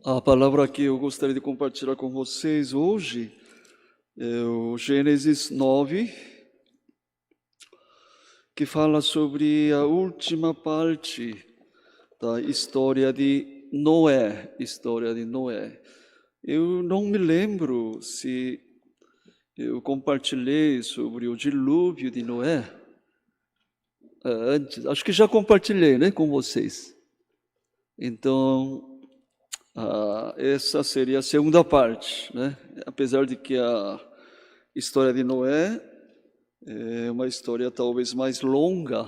A palavra que eu gostaria de compartilhar com vocês hoje é o Gênesis 9, que fala sobre a última parte da história de Noé. Eu não me lembro se eu compartilhei sobre o dilúvio de Noé antes. Acho que já compartilhei, né, com vocês. Então, essa seria a segunda parte, né? Apesar de que a história de Noé é uma história talvez mais longa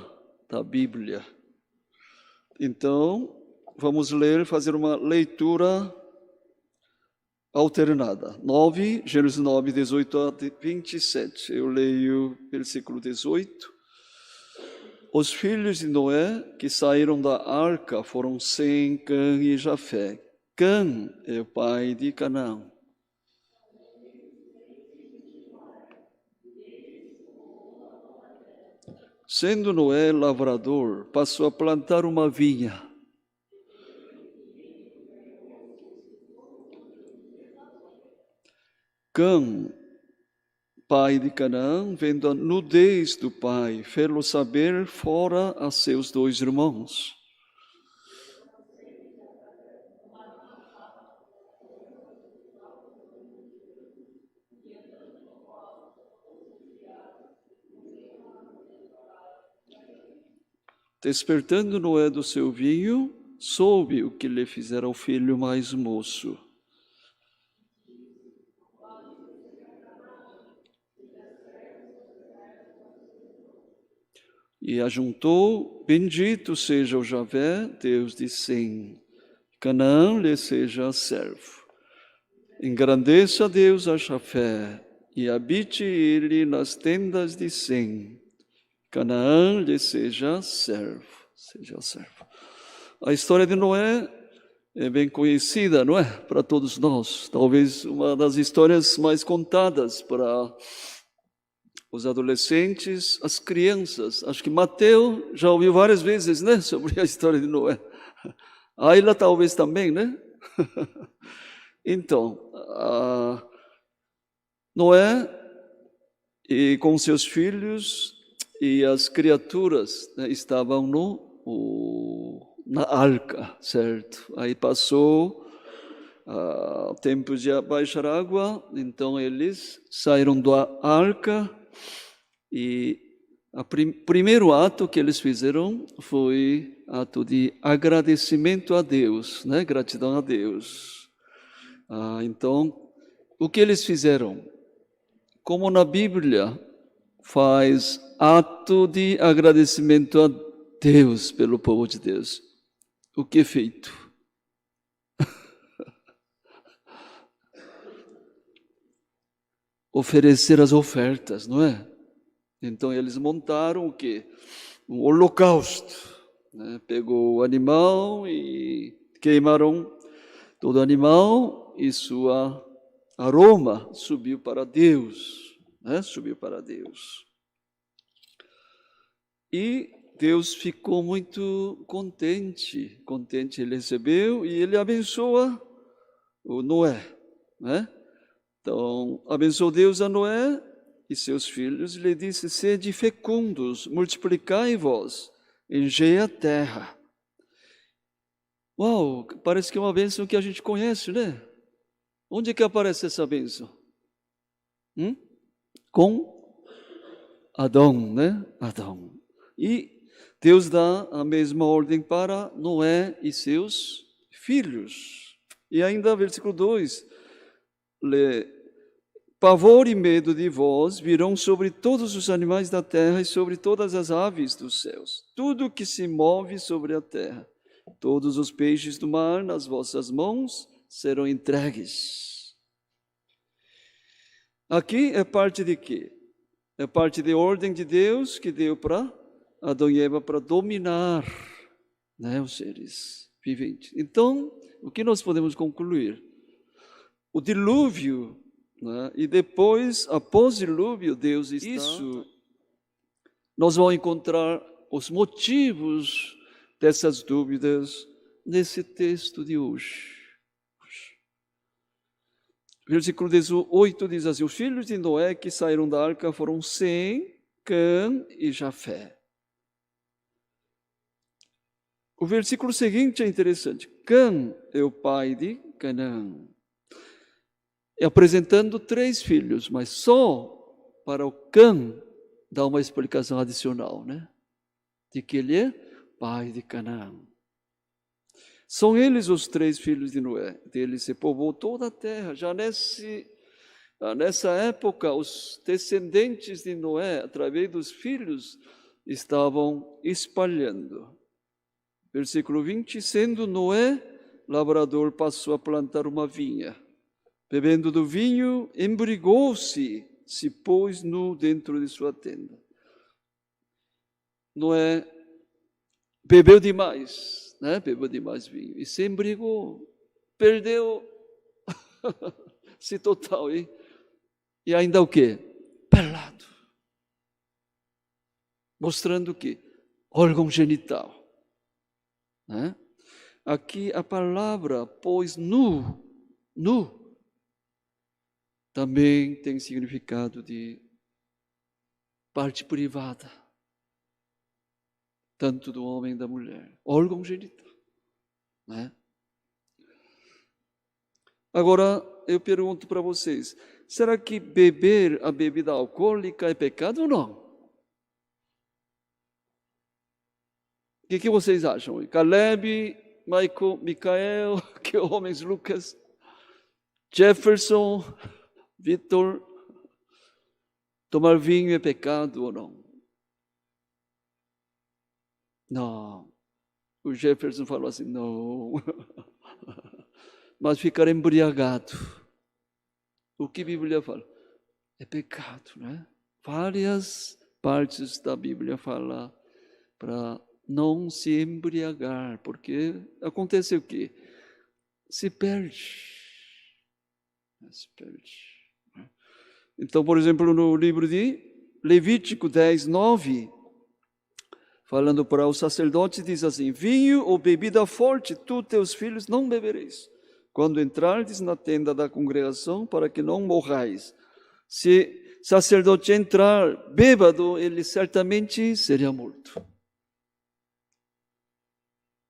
da Bíblia. Então, vamos fazer uma leitura alternada. Gênesis 9, 18 a 27. Eu leio versículo 18. Os filhos de Noé que saíram da arca foram Sem, Cã e Jafé. Cã é o pai de Canaã. Sendo Noé lavrador, passou a plantar uma vinha. Cã, pai de Canaã, vendo a nudez do pai, fê-lo saber fora a seus dois irmãos. Despertando Noé do seu vinho, soube o que lhe fizera o filho mais moço. E ajuntou: bendito seja o Javé, Deus de Sem. Canaã lhe seja servo. Engrandeça Deus a Jafé, e habite ele nas tendas de Sem. Canaã lhe seja servo. A história de Noé é bem conhecida, não é? Para todos nós. Talvez uma das histórias mais contadas para os adolescentes, as crianças. Acho que Mateus já ouviu várias vezes, né? Sobre a história de Noé. Ayla talvez também, né? Então, Noé e com seus filhos e as criaturas, né, estavam na arca, certo? Aí passou o tempo de baixar água, então eles saíram da arca e o primeiro ato que eles fizeram foi ato de agradecimento a Deus, né? Gratidão a Deus. Então, o que eles fizeram? Como na Bíblia faz ato de agradecimento a Deus pelo povo de Deus. O que é feito? Oferecer as ofertas, não é? Então eles montaram o quê? Um holocausto, né? Pegou o animal e queimaram todo o animal e sua aroma subiu para Deus, né? Subiu para Deus. E Deus ficou muito contente, ele recebeu e ele abençoa o Noé, né? Então, abençoou Deus a Noé e seus filhos, lhe disse: sede fecundos, multiplicai-vos, enchei a terra. Uau, parece que é uma bênção que a gente conhece, né? Onde que aparece essa bênção? Com Adão, né? Adão. E Deus dá a mesma ordem para Noé e seus filhos. E ainda, versículo 2, pavor e medo de vós virão sobre todos os animais da terra e sobre todas as aves dos céus, tudo que se move sobre a terra, todos os peixes do mar nas vossas mãos serão entregues. Aqui é parte de quê? É parte de ordem de Deus que deu para Adão e Eva para dominar, né, os seres viventes. Então, o que nós podemos concluir? O dilúvio, né, e depois, após o dilúvio, Deus está... Isso, nós vamos encontrar os motivos dessas dúvidas nesse texto de hoje. Versículo 18 diz assim: os filhos de Noé que saíram da arca foram Sem, Cã e Jafé. O versículo seguinte é interessante. Cã é o pai de Canaã. E apresentando 3 filhos, mas só para o Cã dá uma explicação adicional, né? De que ele é pai de Canaã. São eles os 3 filhos de Noé. Deles se povoou toda a terra. Já nessa época, os descendentes de Noé, através dos filhos, estavam espalhando. Versículo 20, sendo Noé lavrador, passou a plantar uma vinha. Bebendo do vinho, embriagou-se, se pôs nu dentro de sua tenda. Noé bebeu demais, né? Bebeu demais vinho e se embriagou, perdeu se total. E ainda o quê? Pelado. Mostrando o quê? Órgão genital. Né? Aqui a palavra pôs nu, também tem significado de parte privada, tanto do homem e da mulher, órgão genital. Né? Agora, eu pergunto para vocês, será que beber a bebida alcoólica é pecado ou não? O que vocês acham? Caleb, Michael, Micael, que homens, Lucas, Jefferson, Vitor, tomar vinho é pecado ou não? Não. O Jefferson falou assim, não. Mas ficar embriagado. O que a Bíblia fala? É pecado, né? Várias partes da Bíblia falam para não se embriagar, porque acontece o quê? Se perde. Então, por exemplo, no livro de Levítico 10, 9, falando para os sacerdotes, diz assim: vinho ou bebida forte, tu, teus filhos, não bebereis, quando entrardes na tenda da congregação, para que não morrais. Se sacerdote entrar bêbado, ele certamente seria morto.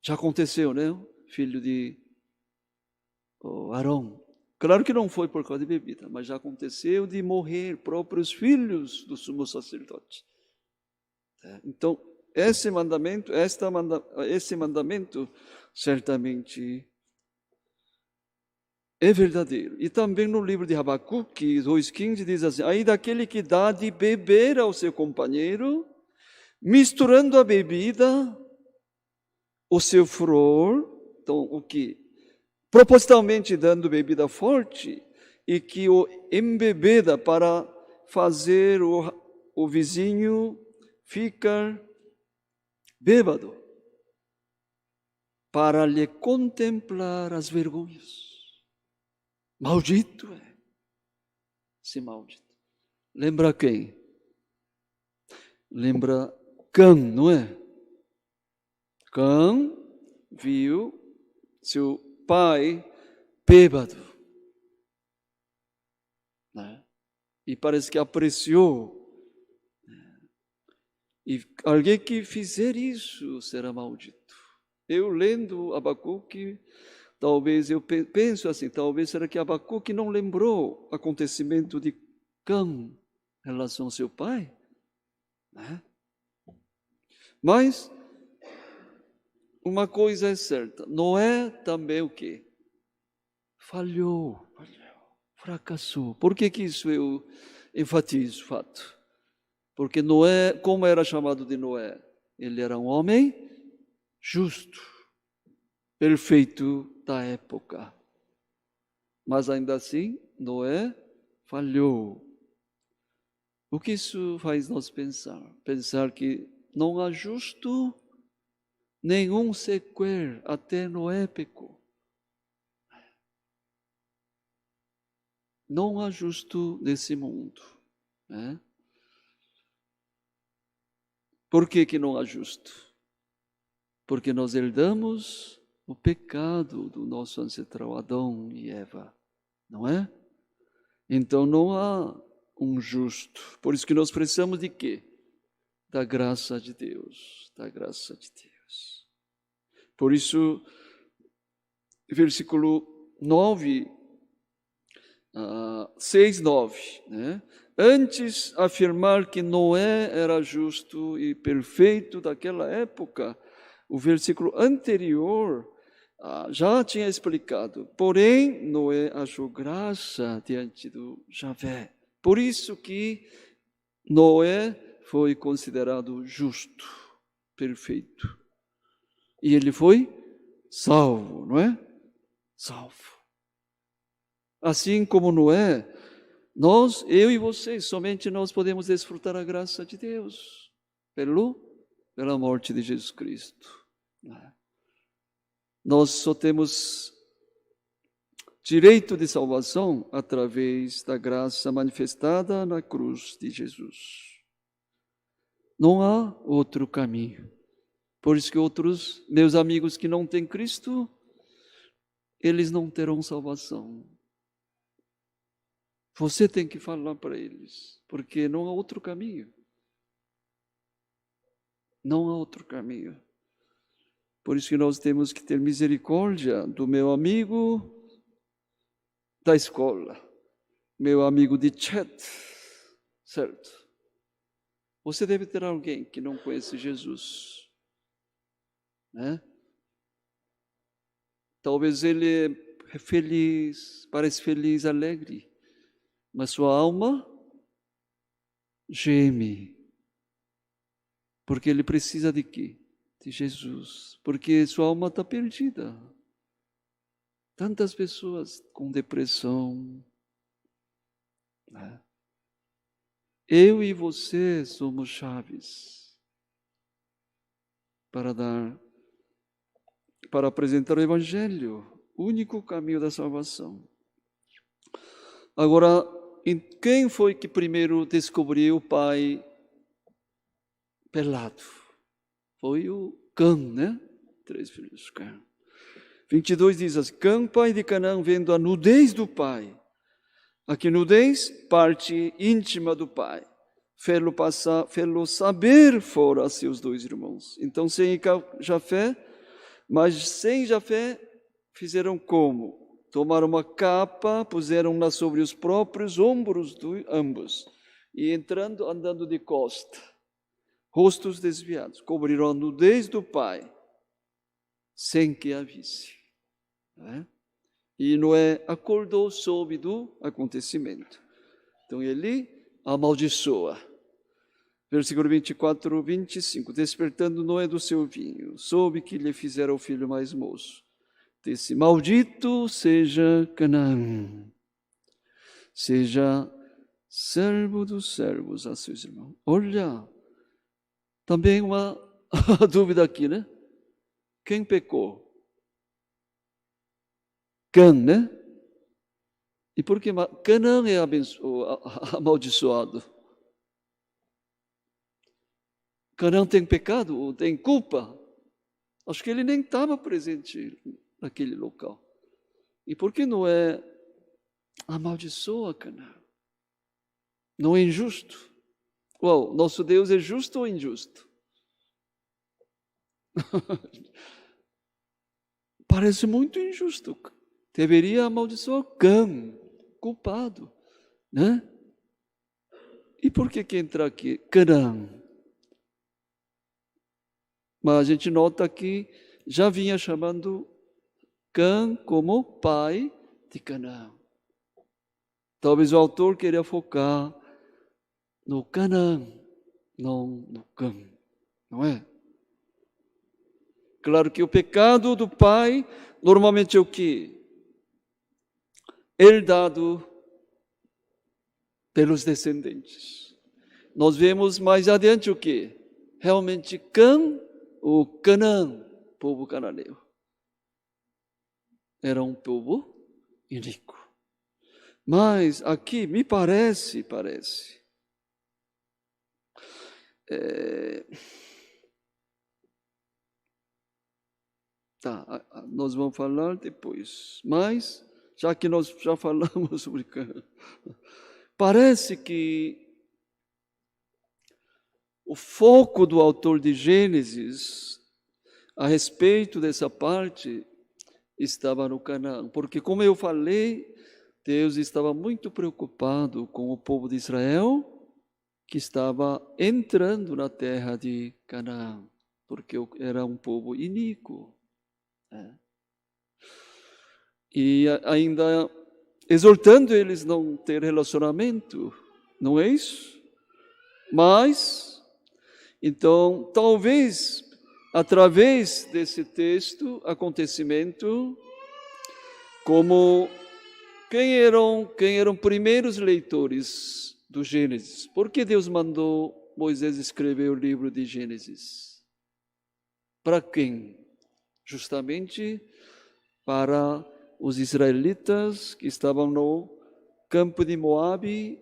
Já aconteceu, né? Filho de Arão. Claro que não foi por causa de bebida, mas já aconteceu de morrer próprios filhos do sumo sacerdote. Então, esse mandamento certamente é verdadeiro. E também no livro de Habacuque 2,15 diz assim: aí daquele que dá de beber ao seu companheiro, misturando a bebida, o seu furor, então o que? Propositalmente dando bebida forte, e que o embebeda para fazer o vizinho ficar bêbado, para lhe contemplar as vergonhas. Maldito é. Esse maldito. Lembra quem? Lembra Cã, não é? Cã viu seu pai bêbado. Né? E parece que apreciou. E alguém que fizer isso será maldito. Eu lendo Abacuque, talvez eu penso assim, talvez será que Abacuque não lembrou o acontecimento de Cã em relação ao seu pai? Né? Mas uma coisa é certa, Noé também o quê? Falhou, fracassou. Por que isso eu enfatizo o fato? Porque Noé, como era chamado de Noé? Ele era um homem justo, perfeito da época. Mas ainda assim, Noé falhou. O que isso faz nós pensar? Pensar que não há justo nenhum sequer, até Noé pecou. Não há justo nesse mundo. Né? Por que não há justo? Porque nós herdamos o pecado do nosso ancestral Adão e Eva, não é? Então não há um justo. Por isso que nós precisamos de quê? Da graça de Deus, da graça de Deus. Por isso, versículo 9, 6, 9, né? Antes afirmar que Noé era justo e perfeito daquela época, o versículo anterior já tinha explicado. Porém, Noé achou graça diante do Javé. Por isso que Noé foi considerado justo, perfeito. E ele foi salvo, não é? Salvo. Assim como Noé, eu e vocês, somente nós podemos desfrutar a graça de Deus pela morte de Jesus Cristo. Nós só temos direito de salvação através da graça manifestada na cruz de Jesus. Não há outro caminho. Por isso que outros, meus amigos que não têm Cristo, eles não terão salvação. Você tem que falar para eles, porque não há outro caminho. Não há outro caminho. Por isso que nós temos que ter misericórdia do meu amigo da escola, meu amigo de chat, certo? Você deve ter alguém que não conhece Jesus, né? Talvez ele é feliz, parece feliz, alegre, mas sua alma geme, porque ele precisa de quê? De Jesus, porque sua alma está perdida. Tantas pessoas com depressão, né? Eu e você somos chaves para apresentar o Evangelho, o único caminho da salvação. Agora, quem foi que primeiro descobriu o pai pelado? Foi o Cã, né? 3 filhos de Cã. 22 diz assim: Cã, pai de Canaã, vendo a nudez do pai. Aqui nudez, parte íntima do pai. Fê-lo saber fora a seus 2 irmãos. Então, sem Jafé, mas sem Jafé, fizeram como? Tomaram uma capa, puseram-na sobre os próprios ombros de ambos, e andando de costa, rostos desviados, cobriram a nudez do pai, sem que a visse. Né? E Noé acordou, soube do acontecimento. Então ele amaldiçoa. Versículo 24, 25. Despertando Noé do seu vinho, soube que lhe fizera o filho mais moço. Desse maldito seja Canaã, seja servo dos servos a seus irmãos. Olha, também uma dúvida aqui, né? Quem pecou? Cã, né? E por que Canaã é amaldiçoado? Canaã tem pecado ou tem culpa? Acho que ele nem estava presente naquele local. E por que Noé amaldiçoa Canaã? Não é injusto? Uau, nosso Deus é justo ou injusto? Parece muito injusto. Deveria amaldiçoar Cã, culpado, né? E por que entra aqui Canaã? Mas a gente nota que já vinha chamando Cã como pai de Canaã. Talvez o autor queria focar no Canaã, não no Cã, não é? Claro que o pecado do pai normalmente é o quê? Herdado pelos descendentes. Nós vemos mais adiante o quê? Realmente o Canaã, povo cananeu, era um povo iníquo. Mas aqui me parece, nós vamos falar depois, mas já que nós já falamos sobre Cã. Parece que o foco do autor de Gênesis a respeito dessa parte estava no Canaã, porque, como eu falei, Deus estava muito preocupado com o povo de Israel, que estava entrando na terra de Canaã, porque era um povo iníquo. E ainda exortando eles não ter relacionamento, não é isso? Mas, então, talvez, através desse texto, acontecimento, como quem eram primeiros leitores do Gênesis? Por que Deus mandou Moisés escrever o livro de Gênesis? Para quem? Justamente para os israelitas que estavam no campo de Moabe,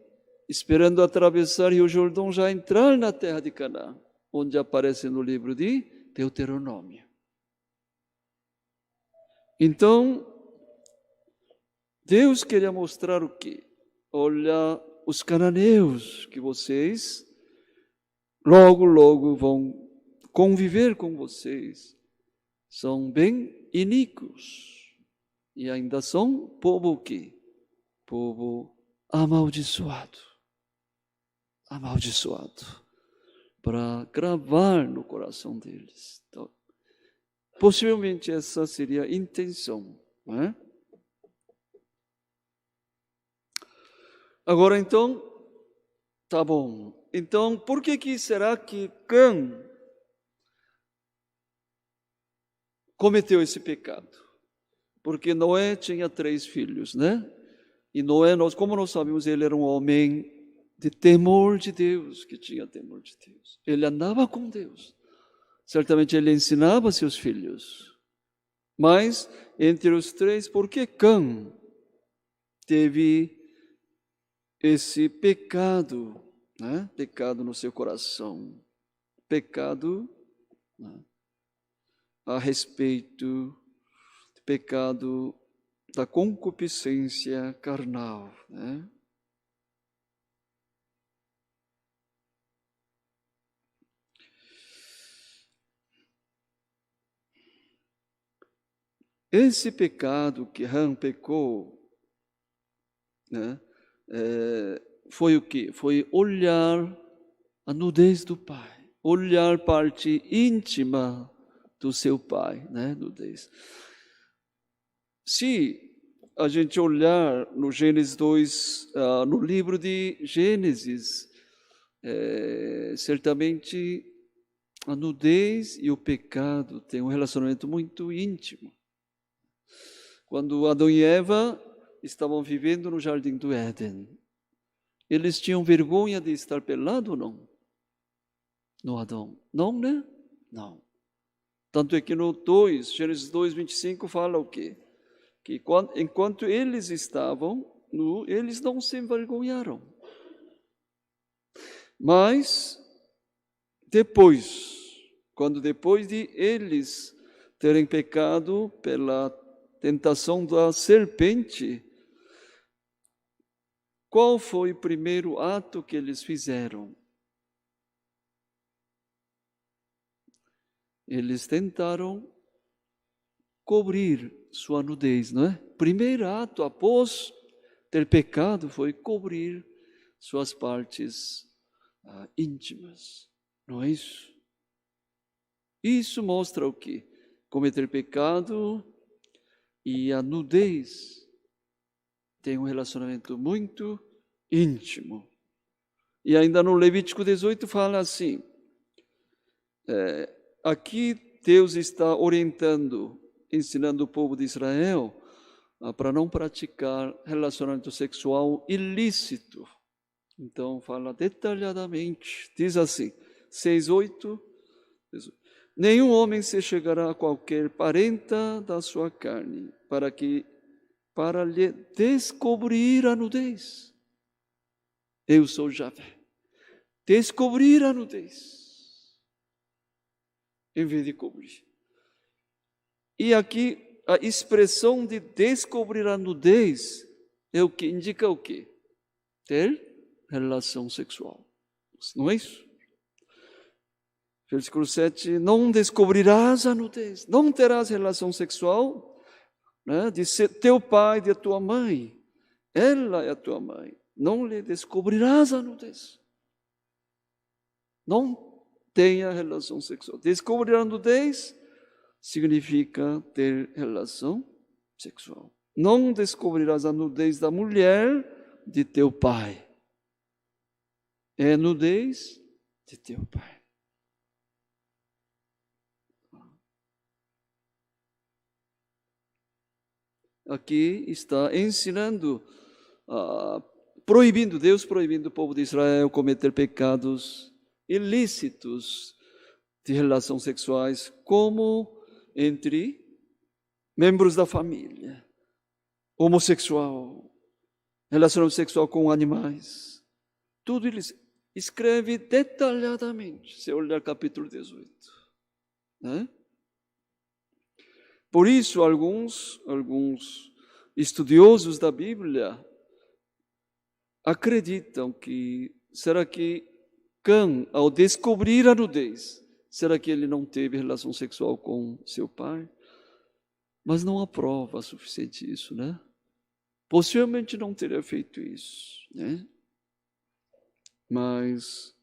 esperando atravessar o Rio Jordão, já entrar na terra de Canaã, onde aparece no livro de Deuteronômio. Então, Deus queria mostrar o quê? Olha, os cananeus que vocês logo vão conviver com vocês, são bem iníquos. E ainda são povo o quê? Povo amaldiçoado. Amaldiçoado. Para gravar no coração deles. Então, possivelmente essa seria a intenção. Não é? Agora então, tá bom. Então, por que será que Cã cometeu esse pecado? Porque Noé tinha 3 filhos, né? E Noé, como nós sabemos, ele era um homem de temor de Deus, que tinha temor de Deus. Ele andava com Deus. Certamente ele ensinava seus filhos. Mas, entre os 3, por que Cã teve esse pecado, né? Pecado no seu coração? Pecado, né? A respeito pecado da concupiscência carnal, né? Esse pecado que Ham pecou, né, foi o quê? Foi olhar a nudez do pai, olhar parte íntima do seu pai, né, nudez. Se a gente olhar no Gênesis 2, no livro de Gênesis, certamente a nudez e o pecado têm um relacionamento muito íntimo. Quando Adão e Eva estavam vivendo no jardim do Éden, eles tinham vergonha de estar pelado ou não? No Adão? Não, né? Não. Tanto é que no Gênesis 2, 25 fala o quê? Que enquanto eles estavam nus, eles não se envergonharam. Mas depois de eles terem pecado pela tentação da serpente, qual foi o primeiro ato que eles fizeram? Eles tentaram cobrir sua nudez, não é? Primeiro ato após ter pecado foi cobrir suas partes íntimas, não é isso? Isso mostra o quê? Cometer pecado e a nudez tem um relacionamento muito íntimo. E ainda no Levítico 18 fala assim, aqui Deus está orientando, ensinando o povo de Israel para não praticar relacionamento sexual ilícito. Então fala detalhadamente, diz assim, 6:8, nenhum homem se chegará a qualquer parenta da sua carne, para lhe descobrir a nudez. Eu sou Javé. Descobrir a nudez, em vez de cobrir. E aqui a expressão de descobrir a nudez é o que indica o quê? Ter relação sexual. Não é isso? Versículo 7, não descobrirás a nudez, não terás relação sexual, né, de teu pai, de tua mãe. Ela é a tua mãe. Não lhe descobrirás a nudez. Não tenha relação sexual. Descobrir a nudez significa ter relação sexual. Não descobrirás a nudez da mulher de teu pai. É nudez de teu pai. Aqui está ensinando, Deus proibindo o povo de Israel cometer pecados ilícitos de relações sexuais, como entre membros da família, homossexual, relacionamento sexual com animais. Tudo ele escreve detalhadamente, se olhar capítulo 18. Né? Por isso, alguns estudiosos da Bíblia acreditam que, será que Cã, ao descobrir a nudez, será que ele não teve relação sexual com seu pai? Mas não há prova suficiente isso, né? Possivelmente não teria feito isso, né? Mas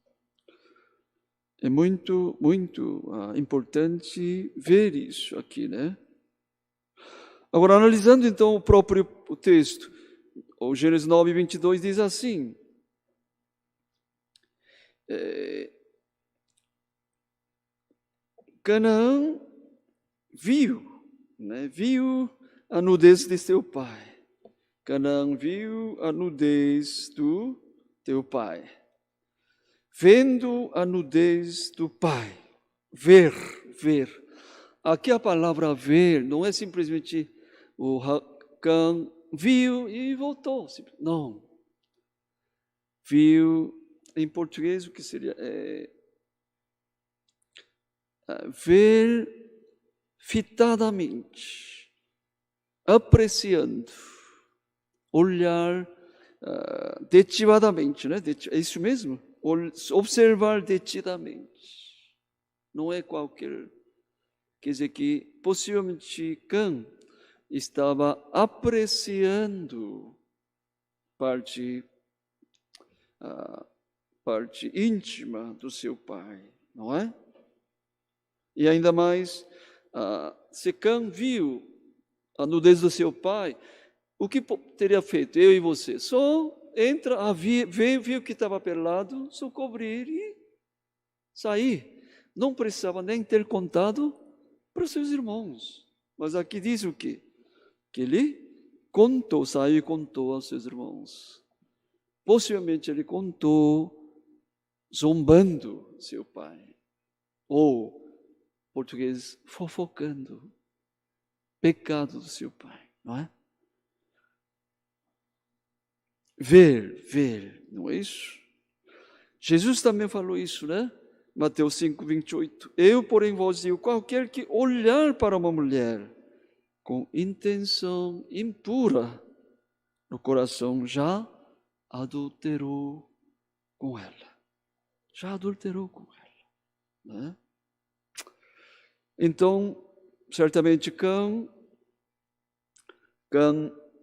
é muito, muito importante ver isso aqui, né? Agora, analisando então o próprio texto, o Gênesis 9, 22 diz assim, Canaã viu a nudez de seu pai. Canaã viu a nudez do teu pai. Vendo a nudez do pai. Ver. Aqui a palavra ver não é simplesmente o Cã viu e voltou. Não. Viu, em português o que seria? Ver fitadamente, apreciando, olhar detivadamente, né? É isso mesmo? Observar detidamente. Não é qualquer. Quer dizer que possivelmente Cã estava apreciando parte íntima do seu pai, não é? E ainda mais, se Cã viu a nudez do seu pai, o que teria feito eu e você? Só entra, viu que estava pelado, só cobrir e sair. Não precisava nem ter contado para os seus irmãos. Mas aqui diz o quê? Que ele saiu e contou aos seus irmãos. Possivelmente ele contou zombando seu pai. Ou, português, fofocando. Pecado do seu pai, não é? Ver, não é isso? Jesus também falou isso, né? Mateus 5, 28. Eu, porém, vos digo, qualquer que olhar para uma mulher com intenção impura no coração, já adulterou com ela. Já adulterou com ela. Né? Então, certamente Cã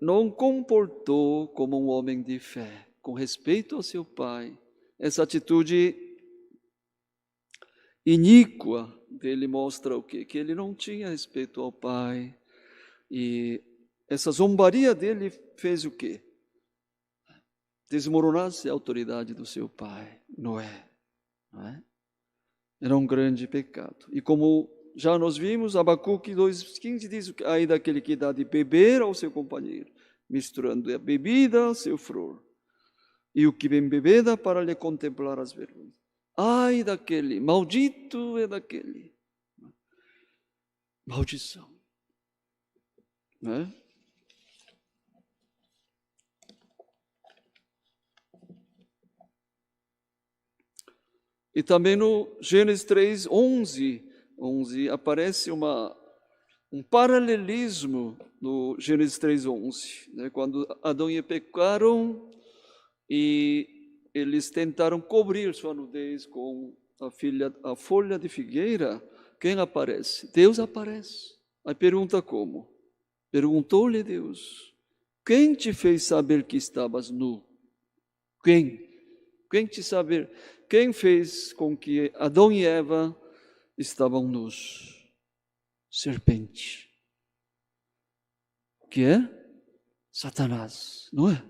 não comportou como um homem de fé, com respeito ao seu pai. Essa atitude iníqua dele mostra o quê? Que ele não tinha respeito ao pai. E essa zombaria dele fez o quê? Desmoronar-se a autoridade do seu pai, Noé. Não é? Era um grande pecado. E como já nós vimos, Abacuque 2,15 diz: ai daquele que dá de beber ao seu companheiro, misturando a bebida ao seu flor, e o que bem bebeda para lhe contemplar as vergonhas. Ai daquele, maldito é daquele. Maldição. Né? E também no Gênesis 3, 11 aparece uma um paralelismo no Gênesis 3:11, né? Quando Adão e Eva pecaram e eles tentaram cobrir sua nudez com a folha de figueira, quem aparece? Deus aparece. Aí pergunta como? Perguntou-lhe Deus: quem te fez saber que estavas nu? Quem? Quem te saber? Quem fez com que Adão e Eva estavam nus? Serpente. Que é? Satanás, não é?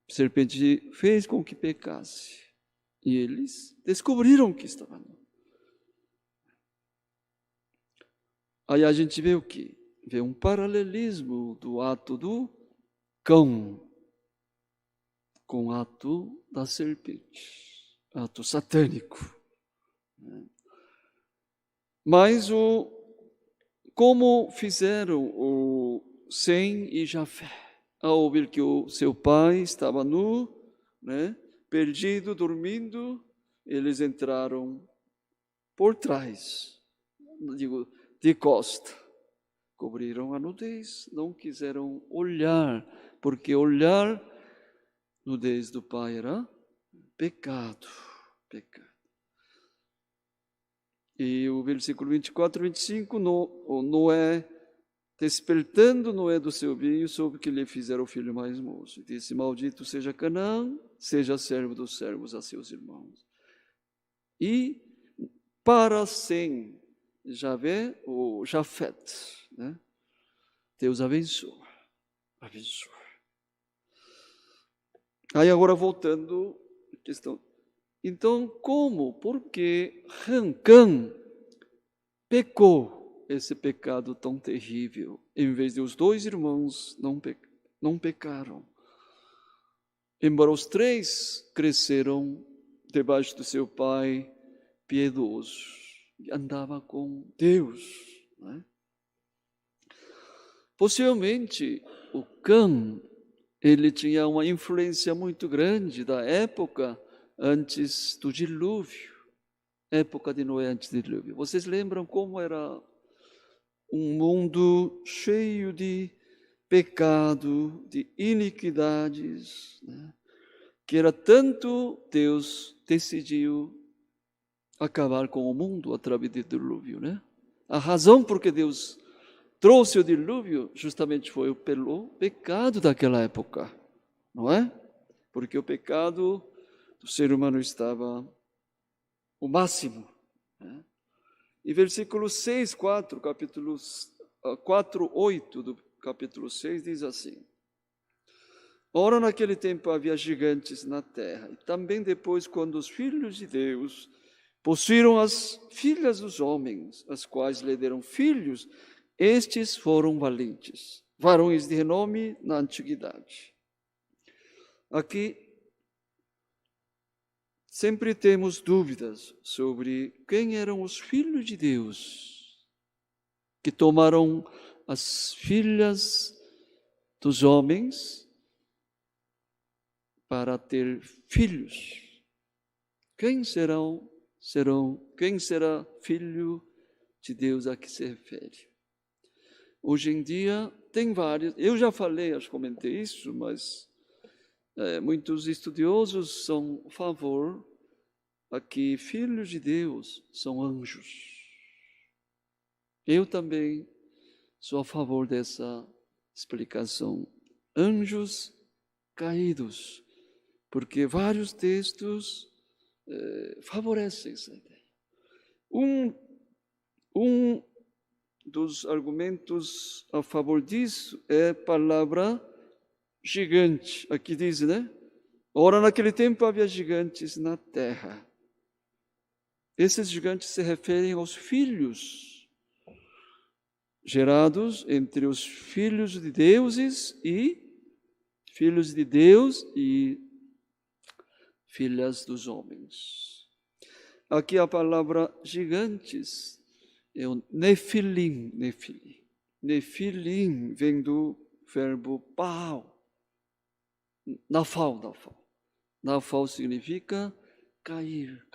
Serpente fez com que pecasse. E eles descobriram que estava nu. Aí a gente vê o quê? Vê um paralelismo do ato do cão com o ato da serpente, ato satânico. Mas como fizeram o Sem e Jafé ao ouvir que o seu pai estava nu, né, perdido, dormindo, eles entraram por trás, digo, de costa, cobriram a nudez, não quiseram olhar, porque olhar nudez do pai era pecado. E o versículo 24 e 25, Noé, despertando Noé do seu vinho, soube que lhe fizeram o filho mais moço. E disse: maldito seja Canaã, seja servo dos servos a seus irmãos. E para Sem, o Jafete, né? Deus abençoa. Aí agora voltando à questão. Então, como? Porque Cã pecou esse pecado tão terrível, em vez de os dois irmãos não pecaram. Embora os três cresceram debaixo do seu pai piedoso, andava com Deus, né? Possivelmente, o Cã, ele tinha uma influência muito grande da época antes do dilúvio, época de Noé antes do dilúvio. Vocês lembram como era um mundo cheio de pecado, de iniquidades, né? Que era tanto Deus decidiu acabar com o mundo através do dilúvio, né? A razão por que Deus trouxe o dilúvio justamente foi pelo pecado daquela época, não é? Porque o pecado do ser humano estava o máximo, né? E versículo 6, 4, capítulo 4, 8 do capítulo 6 diz assim: ora, naquele tempo havia gigantes na terra, e também depois, quando os filhos de Deus possuíram as filhas dos homens, as quais lhe deram filhos, estes foram valentes, varões de renome na antiguidade. Aqui sempre temos dúvidas sobre quem eram os filhos de Deus que tomaram as filhas dos homens para ter filhos. Quem será filho de Deus a que se refere? Hoje em dia tem vários, eu já falei, acho que comentei isso, mas muitos estudiosos são a favor a que filhos de Deus são anjos. Eu também sou a favor dessa explicação. Anjos caídos, porque vários textos favorecem essa ideia. Um dos argumentos a favor disso é a palavra gigante. Aqui diz, né? Ora, naquele tempo havia gigantes na terra. Esses gigantes se referem aos filhos gerados entre os filhos de Deus e filhas dos homens. Aqui a palavra gigantes é o Nefilim. Nefilim vem do verbo pau. Nafal. Nafal significa cair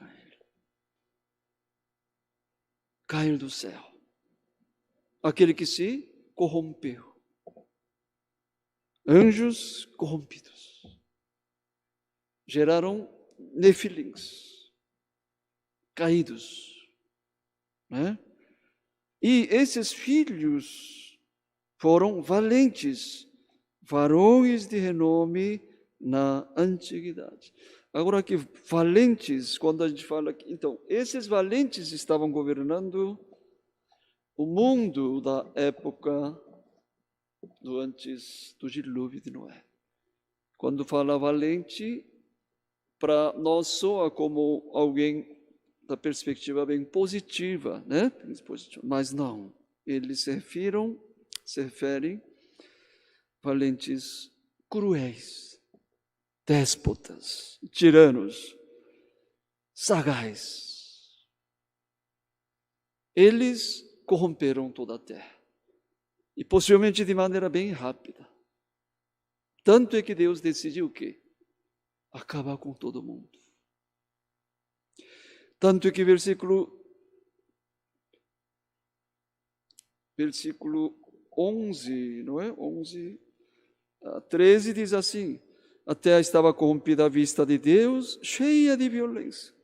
do céu. aquele que se corrompeu. Anjos corrompidos. Geraram nefilins, caídos. Né? E esses filhos foram valentes, varões de renome na antiguidade. Agora que valentes, quando a gente fala aqui, então, esses valentes estavam governando o mundo da época antes do dilúvio de Noé. Quando fala valente, para nós soa como alguém da perspectiva bem positiva, né? Mas não, eles se referem valentes cruéis, déspotas, tiranos, sagazes. Eles corromperam toda a terra. E possivelmente de maneira bem rápida. Tanto é que Deus decidiu o quê? Acabar com todo mundo. Tanto é que versículo 11, não é? 11, 13 diz assim: a terra estava corrompida à vista de Deus, cheia de violência.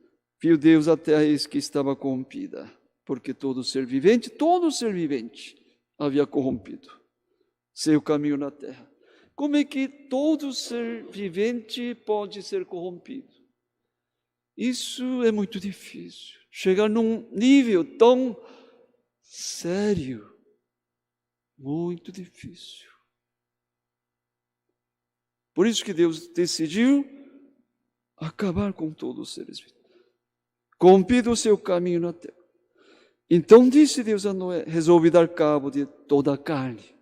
Viu Deus a terra, eis que estava corrompida, porque todo ser vivente havia corrompido seu caminho na terra. Como é que todo ser vivente pode ser corrompido? Isso é muito difícil. Chegar num nível tão sério, muito difícil. Por isso que Deus decidiu acabar com todos os seres viventes. Corrompido o seu caminho na terra. Então disse Deus a Noé: resolve dar cabo de toda a carne,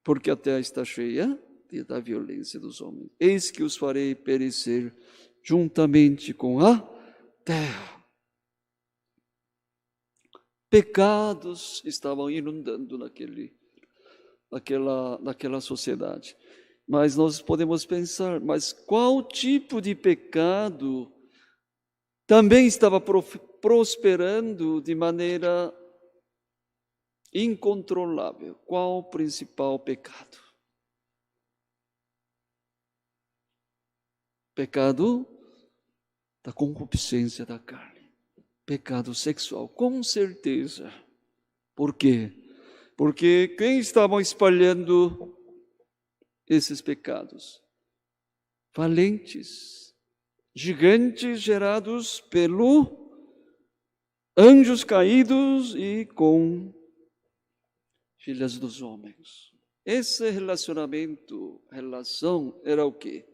porque a terra está cheia da violência dos homens. Eis que os farei perecer juntamente com a terra. Pecados estavam inundando naquela sociedade. Mas nós podemos pensar, mas qual tipo de pecado também estava prosperando de maneira incontrolável? Qual o principal pecado? Pecado da concupiscência da carne. Pecado sexual, com certeza. Por quê? Porque quem estavam espalhando esses pecados? Valentes, gigantes gerados pelo anjos caídos e com filhas dos homens. Esse relação era o quê?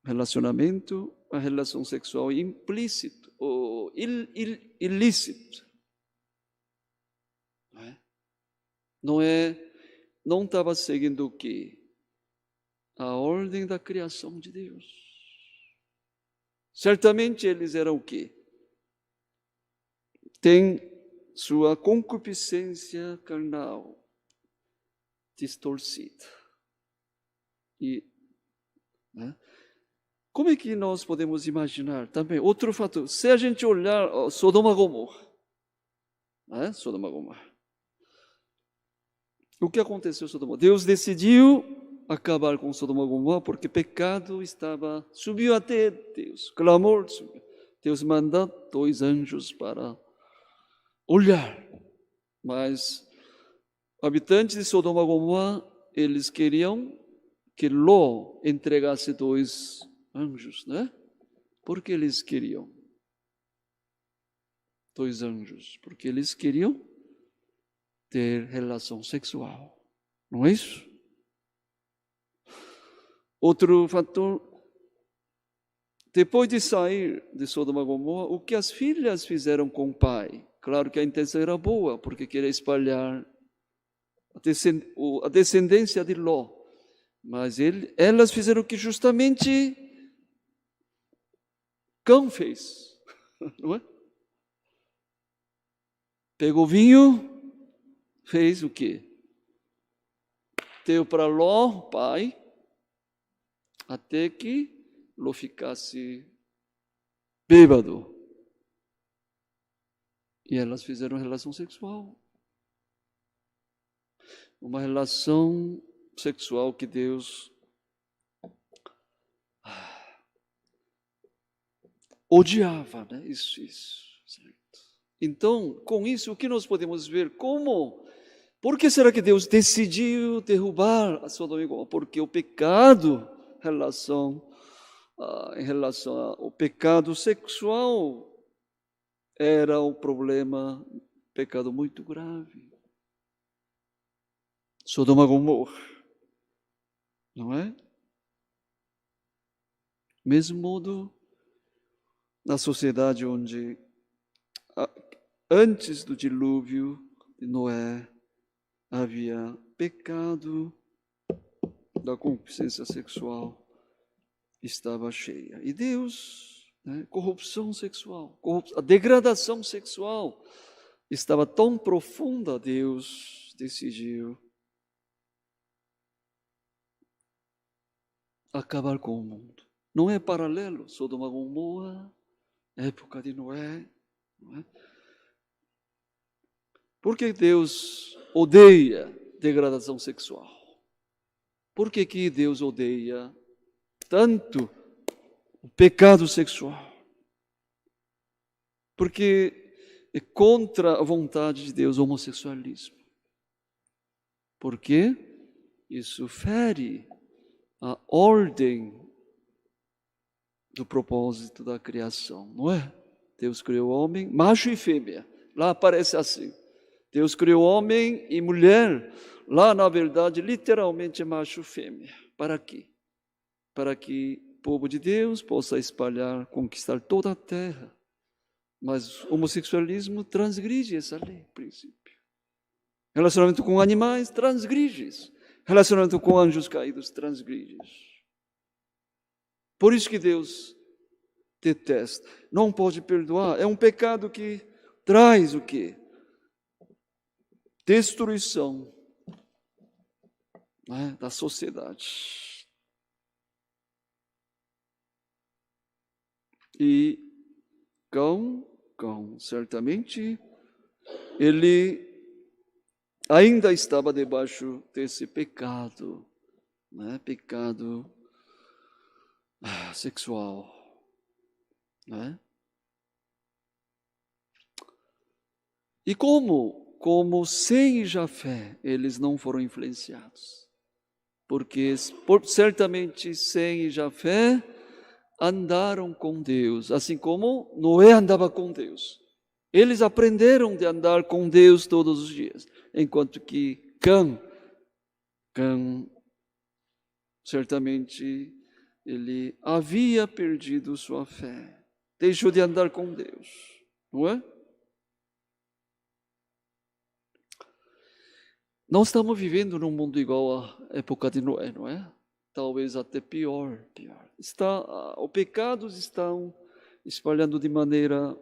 A relação sexual implícito ou ilícito. Não estava seguindo o quê? A ordem da criação de Deus. Certamente eles eram o quê? Tem sua concupiscência carnal distorcida. Como é que nós podemos imaginar também? Outro fator, se a gente olhar Sodoma e Gomorra, Sodoma e Gomorra. O que aconteceu em Sodoma? Deus decidiu acabar com Sodoma e Gomorra porque pecado subiu até Deus, clamor subiu. Deus manda 2 anjos para olhar, mas habitantes de Sodoma e Gomorra, eles queriam que Ló entregasse 2 anjos, né? Por que eles queriam 2 anjos? Porque eles queriam ter relação sexual, não é isso? Outro fator, depois de sair de Sodoma e Gomorra, o que as filhas fizeram com o pai? Claro que a intenção era boa, porque queria espalhar a descendência de Ló, mas elas fizeram o que justamente Cão fez, não é? Pegou vinho, fez o quê? Deu para Ló, pai, até que Ló ficasse bêbado. E elas fizeram relação sexual. uma relação sexual que Deus odiava, né? Isso, certo? Então, com isso, o que nós podemos ver? Por que será que Deus decidiu derrubar a Sodoma e Gomorra? Porque o pecado em relação ao pecado sexual era um problema, pecado muito grave. Sodoma e Gomorra, não é? Mesmo modo, na sociedade onde, antes do dilúvio de Noé, havia pecado da concupiscência sexual, estava cheia. E Deus, né, corrupção sexual, a degradação sexual estava tão profunda, Deus decidiu acabar com o mundo. Não é paralelo, Sodoma e Gomorra, época de Noé, não é? Por que Deus odeia degradação sexual? Por que Deus odeia tanto o pecado sexual? Porque é contra a vontade de Deus o homossexualismo. Porque isso fere a ordem do propósito da criação, não é? Deus criou o homem, macho e fêmea. Lá aparece assim. Deus criou homem e mulher. Lá, na verdade, literalmente é macho e fêmea. Para quê? Para que o povo de Deus possa espalhar, conquistar toda a terra. Mas o homossexualismo transgride essa lei, princípio. Relacionamento com animais, transgride isso. Relacionamento com anjos caídos, transgride isso. Por isso que Deus detesta, não pode perdoar. É um pecado que traz o quê? Destruição, né, da sociedade. E Cão, certamente, ele ainda estava debaixo desse pecado, né, pecado sexual, né? E como Sem e Jafé, eles não foram influenciados. Porque certamente Sem e Jafé andaram com Deus, assim como Noé andava com Deus. Eles aprenderam de andar com Deus todos os dias, enquanto que Cã certamente ele havia perdido sua fé, deixou de andar com Deus, não é? Nós estamos vivendo num mundo igual à época de Noé, não é? Talvez até pior. Os pecados estão espalhando de maneira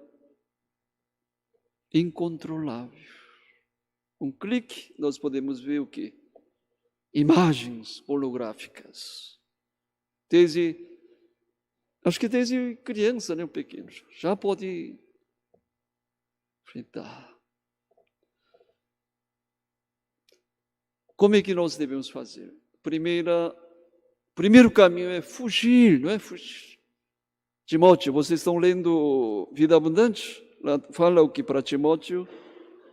incontrolável. Um clique, nós podemos ver o quê? Imagens pornográficas. Acho que desde criança, né, o pequeno, já pode enfrentar. Como é que nós devemos fazer? Primeiro caminho é fugir, não é fugir. Timóteo, vocês estão lendo Vida Abundante? Lá fala o que para Timóteo?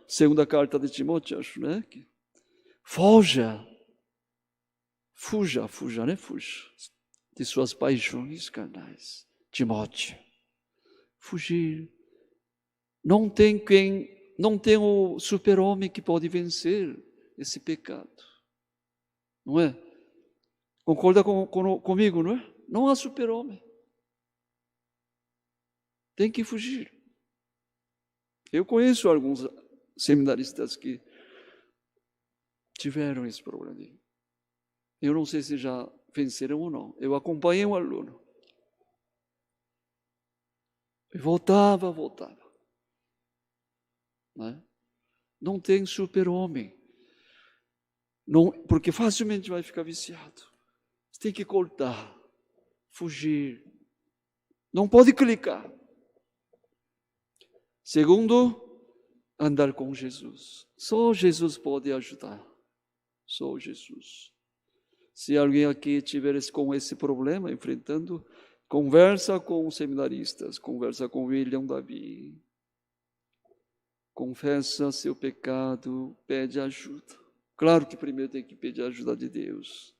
Segunda carta de Timóteo, acho, né? Fuja, né? Fuja de suas paixões carnais. Timóteo, fugir. Não tem o super-homem que pode vencer esse pecado. Não é? Concorda comigo, não é? Não há super-homem. Tem que fugir. Eu conheço alguns seminaristas que tiveram esse problema. Eu não sei se já venceram ou não. Eu acompanhei um aluno. E voltava. Não tem super-homem. Porque facilmente vai ficar viciado. Você tem que cortar, fugir. Não pode clicar. Segundo, andar com Jesus. Só Jesus pode ajudar. Só Jesus. Se alguém aqui estiver com esse problema, enfrentando, conversa com os seminaristas, conversa com William Davi. Confessa seu pecado, pede ajuda. Claro que primeiro tem que pedir a ajuda de Deus.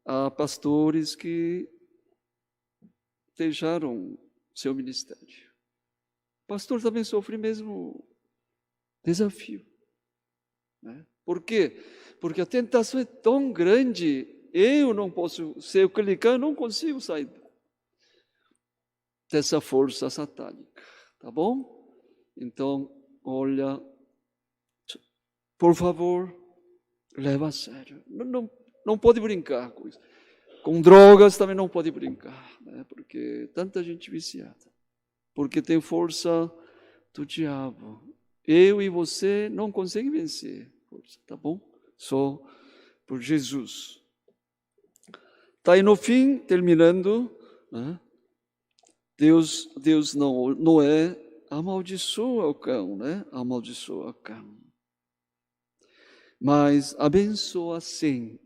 Há pastores que deixaram seu ministério. O pastor também sofre mesmo desafio. Né? Por quê? Porque a tentação é tão grande, eu não posso, se eu clicar, eu não consigo sair dessa força satânica. Tá bom? Então, olha, por favor, leva a sério. Não pode brincar com isso. Com drogas também não pode brincar, né? Porque tanta gente viciada. Porque tem força do diabo. Eu e você não conseguem vencer, tá bom? Só por Jesus. Tá aí no fim, terminando, né? Deus não é amaldiçoa o cão, né? Amaldiçoa o cão. Mas abençoa sim.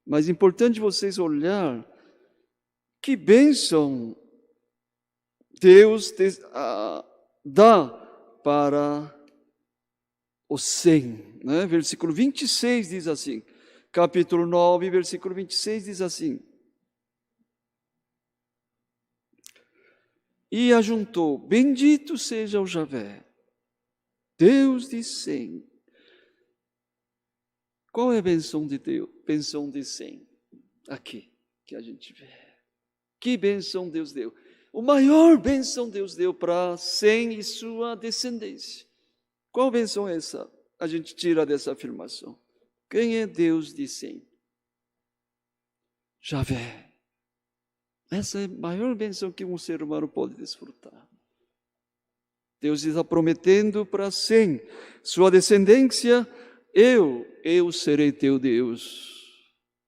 Mas é importante vocês olhar que bênção Deus dá para o 100. Né? Versículo 26 diz assim, capítulo 9, versículo 26 diz assim. E ajuntou, bendito seja o Javé, Deus de 100. Qual é a benção de Deus? Benção de 100. Aqui, que a gente vê. Que benção Deus deu? O maior benção Deus deu para 100 e sua descendência. Qual benção é essa? A gente tira dessa afirmação. Quem é Deus de 100? Javé. Essa é a maior benção que um ser humano pode desfrutar. Deus está prometendo para 100, sua descendência, eu serei teu Deus.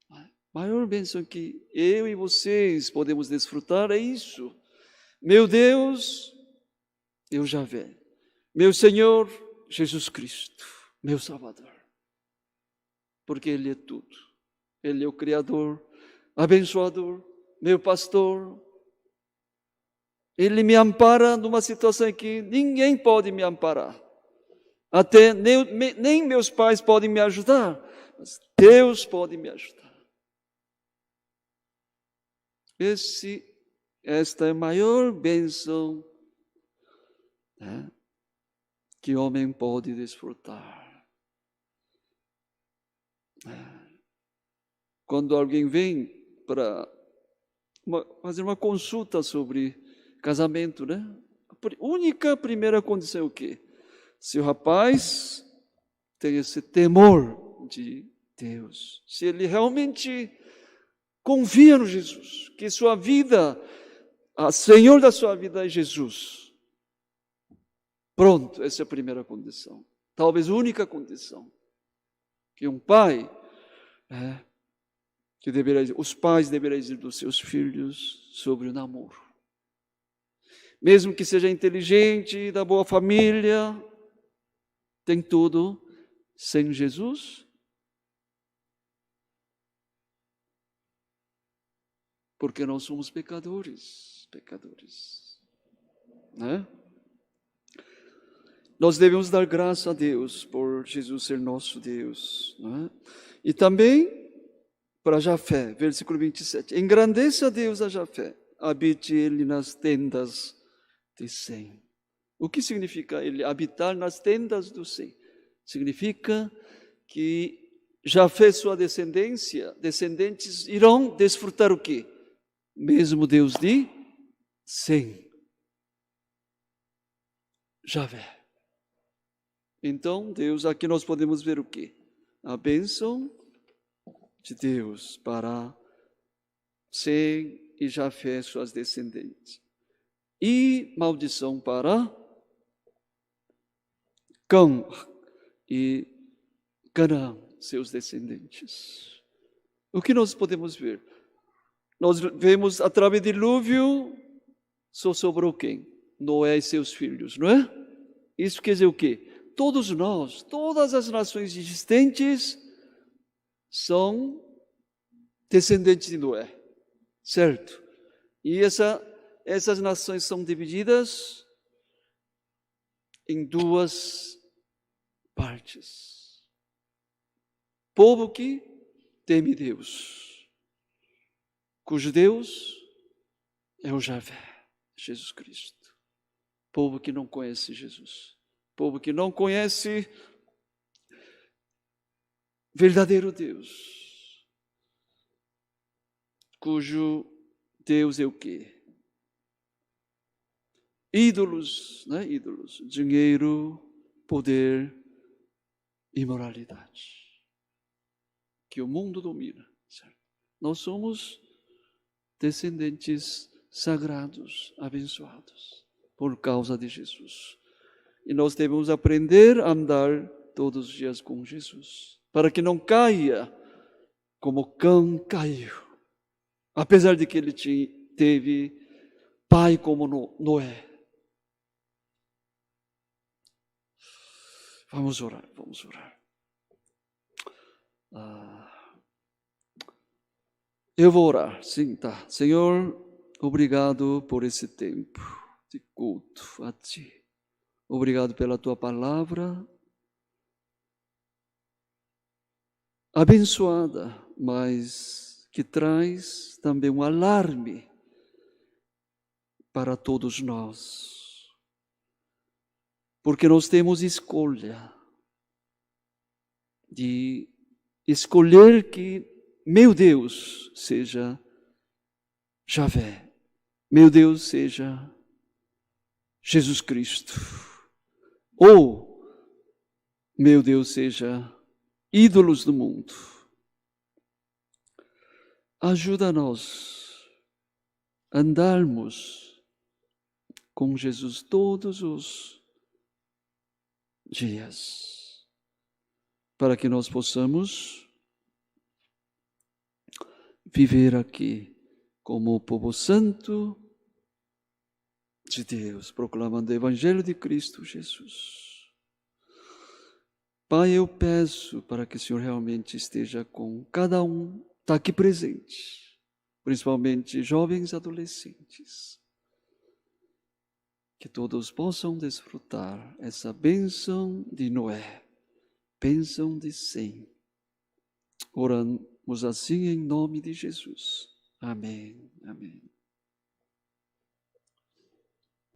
A maior bênção que eu e vocês podemos desfrutar é isso. Meu Deus, eu Javé. Meu Senhor, Jesus Cristo, meu Salvador. Porque Ele é tudo. Ele é o Criador, abençoador, meu pastor. Ele me ampara numa situação em que ninguém pode me amparar. Até nem meus pais podem me ajudar, mas Deus pode me ajudar. Esta é a maior bênção, né, que o homem pode desfrutar. Quando alguém vem para fazer uma consulta sobre casamento, né? A única primeira condição é o quê? Se o rapaz tem esse temor de Deus, se ele realmente confia no Jesus, que sua vida, o Senhor da sua vida é Jesus. Pronto, essa é a primeira condição. Talvez a única condição. Que um pai, os pais deveriam dizer dos seus filhos sobre o namoro. Mesmo que seja inteligente, da boa família, tem tudo, sem Jesus, porque nós somos pecadores, né? Nós devemos dar graça a Deus por Jesus ser nosso Deus, né? E também para Jafé, versículo 27, engrandeça a Deus a Jafé, habite ele nas tendas de Sem. O que significa ele habitar nas tendas do Sem? Significa que Jafé, sua descendentes irão desfrutar o quê? Mesmo Deus de Sem. Javé. Então, Deus, aqui nós podemos ver o quê? A bênção de Deus para Sem e Jafé, suas descendentes. E maldição para Cã e Canaã, seus descendentes. O que nós podemos ver? Nós vemos através do dilúvio, só sobrou quem? Noé e seus filhos, não é? Isso quer dizer o quê? todos nós, todas as nações existentes são descendentes de Noé, certo? E essas nações são divididas em duas partes. Povo que teme Deus, cujo Deus é o Javé, Jesus Cristo. Povo que não conhece Jesus, povo que não conhece verdadeiro Deus, cujo Deus é o quê? Ídolos, né? Ídolos, dinheiro, poder, imoralidade, que o mundo domina, certo? Nós somos descendentes sagrados, abençoados, por causa de Jesus. E nós devemos aprender a andar todos os dias com Jesus, para que não caia como Cã caiu, apesar de que ele teve pai como Noé. Vamos orar. Eu vou orar, sim, tá. Senhor, obrigado por esse tempo de culto a Ti. Obrigado pela Tua palavra, abençoada, mas que traz também um alarme para todos nós. Porque nós temos escolha de escolher que meu Deus seja Javé, meu Deus seja Jesus Cristo, ou meu Deus seja ídolos do mundo. Ajuda-nos a andarmos com Jesus todos os dias, para que nós possamos viver aqui como o povo santo de Deus, proclamando o Evangelho de Cristo Jesus. Pai, eu peço para que o Senhor realmente esteja com cada um, está aqui presente, principalmente jovens e adolescentes, que todos possam desfrutar essa bênção de Noé, bênção de Sem. Oramos assim em nome de Jesus. Amém. Amém.